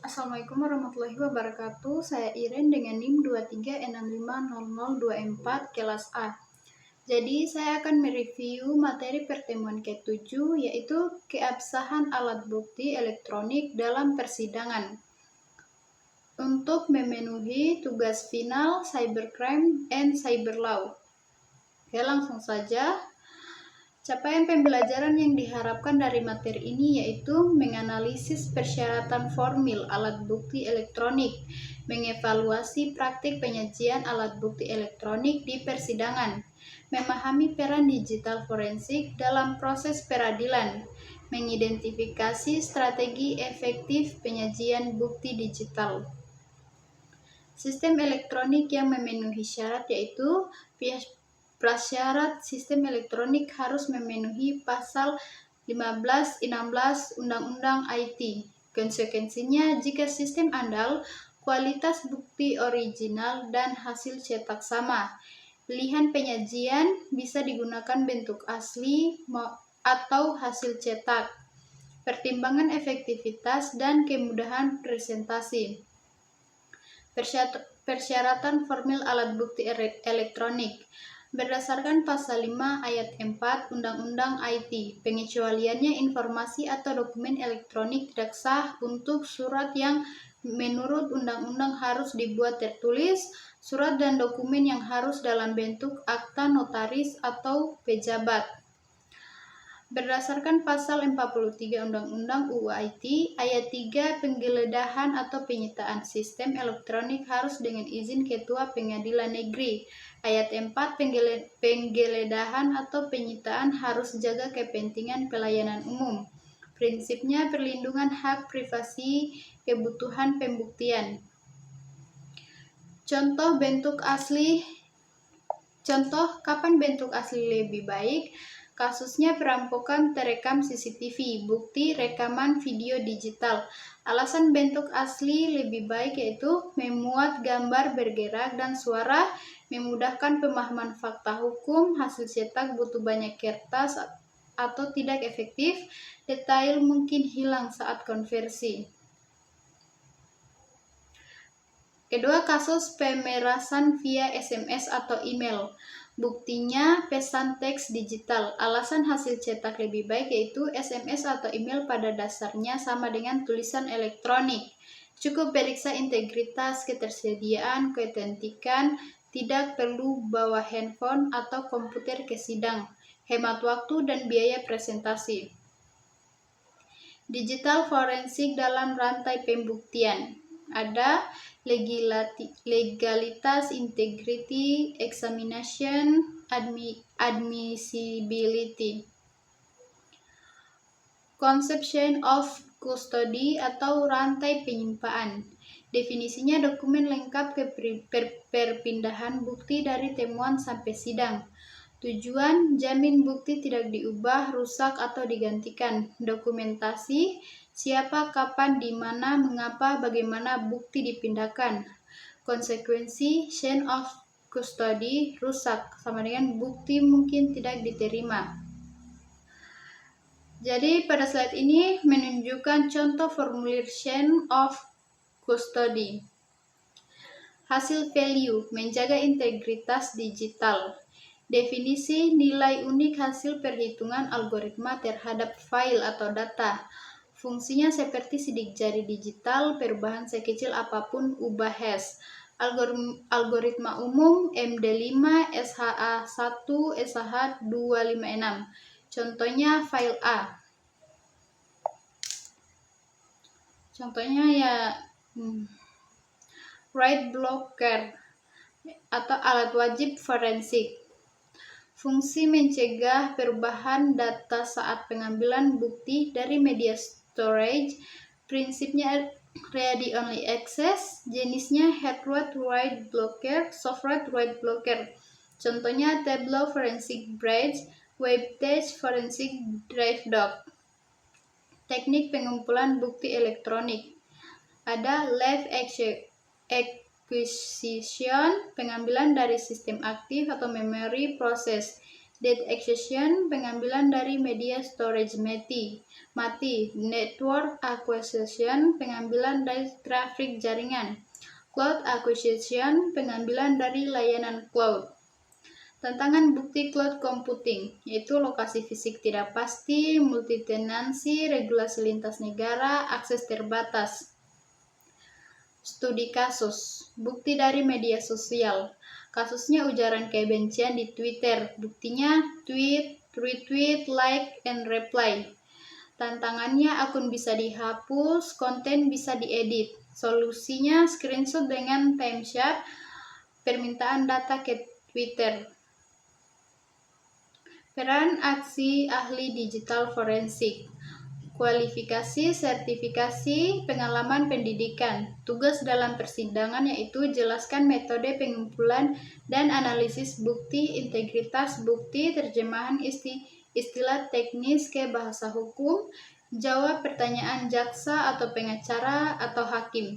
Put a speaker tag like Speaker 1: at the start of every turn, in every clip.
Speaker 1: Assalamualaikum warahmatullahi wabarakatuh. Saya Iren dengan NIM 23650024 kelas A. Jadi saya akan mereview materi pertemuan ke-7 yaitu keabsahan alat bukti elektronik dalam persidangan. Untuk memenuhi tugas final Cybercrime and Cyber Law. Oke, langsung saja. Capaian pembelajaran yang diharapkan dari materi ini yaitu menganalisis persyaratan formil alat bukti elektronik, mengevaluasi praktik penyajian alat bukti elektronik di persidangan, memahami peran digital forensik dalam proses peradilan, mengidentifikasi strategi efektif penyajian bukti digital. Sistem elektronik yang memenuhi syarat yaitu prasyarat sistem elektronik harus memenuhi pasal 15, 16 Undang-Undang IT. Konsekuensinya, jika sistem andal, kualitas bukti original dan hasil cetak sama. Pilihan penyajian bisa digunakan bentuk asli atau hasil cetak. Pertimbangan efektivitas dan kemudahan presentasi. Persyaratan formil alat bukti elektronik. Berdasarkan pasal 5 ayat 4 Undang-Undang IT, pengecualiannya informasi atau dokumen elektronik tidak sah untuk surat yang menurut undang-undang harus dibuat tertulis, surat dan dokumen yang harus dalam bentuk akta notaris atau pejabat. Berdasarkan pasal 43 Undang-Undang UU IT, ayat 3, penggeledahan atau penyitaan sistem elektronik harus dengan izin Ketua Pengadilan Negeri. Ayat 4, penggeledahan atau penyitaan harus jaga kepentingan pelayanan umum. Prinsipnya perlindungan hak privasi, kebutuhan pembuktian. Contoh kapan bentuk asli lebih baik? Kasusnya perampokan terekam CCTV, bukti rekaman video digital. Alasan bentuk asli lebih baik yaitu memuat gambar bergerak dan suara, memudahkan pemahaman fakta hukum, hasil cetak butuh banyak kertas atau tidak efektif, detail mungkin hilang saat konversi. Kedua, kasus pemerasan via SMS atau email. Buktinya pesan teks digital. Alasan hasil cetak lebih baik yaitu SMS atau email pada dasarnya sama dengan tulisan elektronik. Cukup periksa integritas, ketersediaan, keautentikan, tidak perlu bawa handphone atau komputer ke sidang. Hemat waktu dan biaya presentasi. Digital forensik dalam rantai pembuktian. Ada legalitas, integrity, examination, admissibility. Conception of custody atau rantai penyimpanan. Definisinya dokumen lengkap perpindahan bukti dari temuan sampai sidang. Tujuan, jamin bukti tidak diubah, rusak, atau digantikan. Dokumentasi, siapa, kapan, di mana, mengapa, bagaimana bukti dipindahkan. Konsekuensi, chain of custody, rusak, sama dengan bukti mungkin tidak diterima. Jadi pada slide ini menunjukkan contoh formulir chain of custody. Hasil value, menjaga integritas digital. Definisi, nilai unik hasil perhitungan algoritma terhadap file atau data. Fungsinya seperti sidik jari digital, perubahan sekecil apapun ubah hash. Algoritma umum MD5, SHA1, SH256. Contohnya file A. Contohnya ya write blocker atau alat wajib forensik. Fungsi mencegah perubahan data saat pengambilan bukti dari media storage. Prinsipnya read only access. Jenisnya hard write blocker, soft write blocker. Contohnya Tableau Forensic Bridge, WebTech Forensic Drive Doc. Teknik pengumpulan bukti elektronik. Ada live acquisition, pengambilan dari sistem aktif atau memory proses. Data accession, pengambilan dari media storage mati. Network acquisition, pengambilan dari traffic jaringan. Cloud acquisition, pengambilan dari layanan cloud. Tantangan bukti cloud computing, yaitu lokasi fisik tidak pasti, multitenansi, regulasi lintas negara, akses terbatas. Studi kasus, bukti dari media sosial. Kasusnya ujaran kebencian di Twitter, buktinya tweet, retweet, like, and reply. Tantangannya akun bisa dihapus, konten bisa diedit. Solusinya screenshot dengan timestamp, permintaan data ke Twitter. Peran aksi ahli digital forensik. Kualifikasi, sertifikasi, pengalaman pendidikan. Tugas dalam persidangan yaitu jelaskan metode pengumpulan dan analisis bukti, integritas bukti, terjemahan istilah teknis ke bahasa hukum, jawab pertanyaan jaksa atau pengacara atau hakim.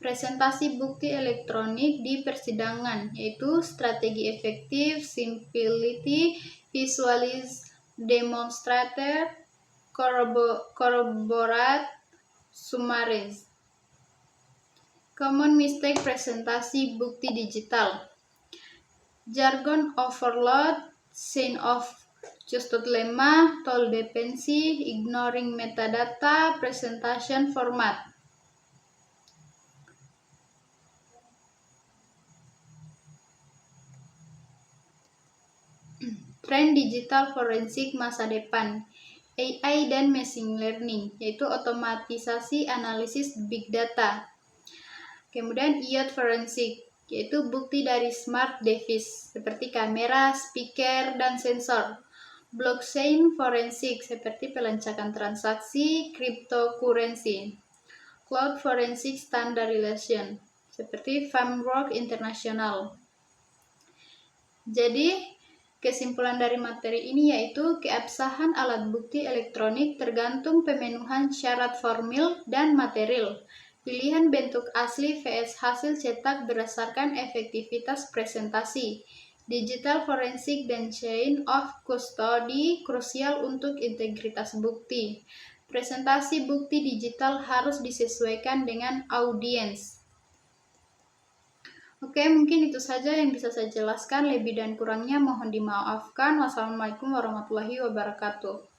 Speaker 1: Presentasi bukti elektronik di persidangan, yaitu strategi efektif, simplicity, visualize, demonstrator, corroborate, summarize. Common mistake presentasi bukti digital. Jargon overload, chain of custody lemma, tool dependency, ignoring metadata, presentation format. Tren digital forensik masa depan, AI dan machine learning, yaitu otomatisasi analisis big data. Kemudian IoT forensik, yaitu bukti dari smart device seperti kamera, speaker, dan sensor. Blockchain forensik seperti pelancaran transaksi, cryptocurrency. Cloud forensik standardization seperti framework internasional. Jadi, kesimpulan dari materi ini yaitu keabsahan alat bukti elektronik tergantung pemenuhan syarat formil dan material. Pilihan bentuk asli vs hasil cetak berdasarkan efektivitas presentasi. Digital forensik dan chain of custody krusial untuk integritas bukti. Presentasi bukti digital harus disesuaikan dengan audiens. Oke, mungkin itu saja yang bisa saya jelaskan. Lebih dan kurangnya mohon dimaafkan. Wassalamualaikum warahmatullahi wabarakatuh.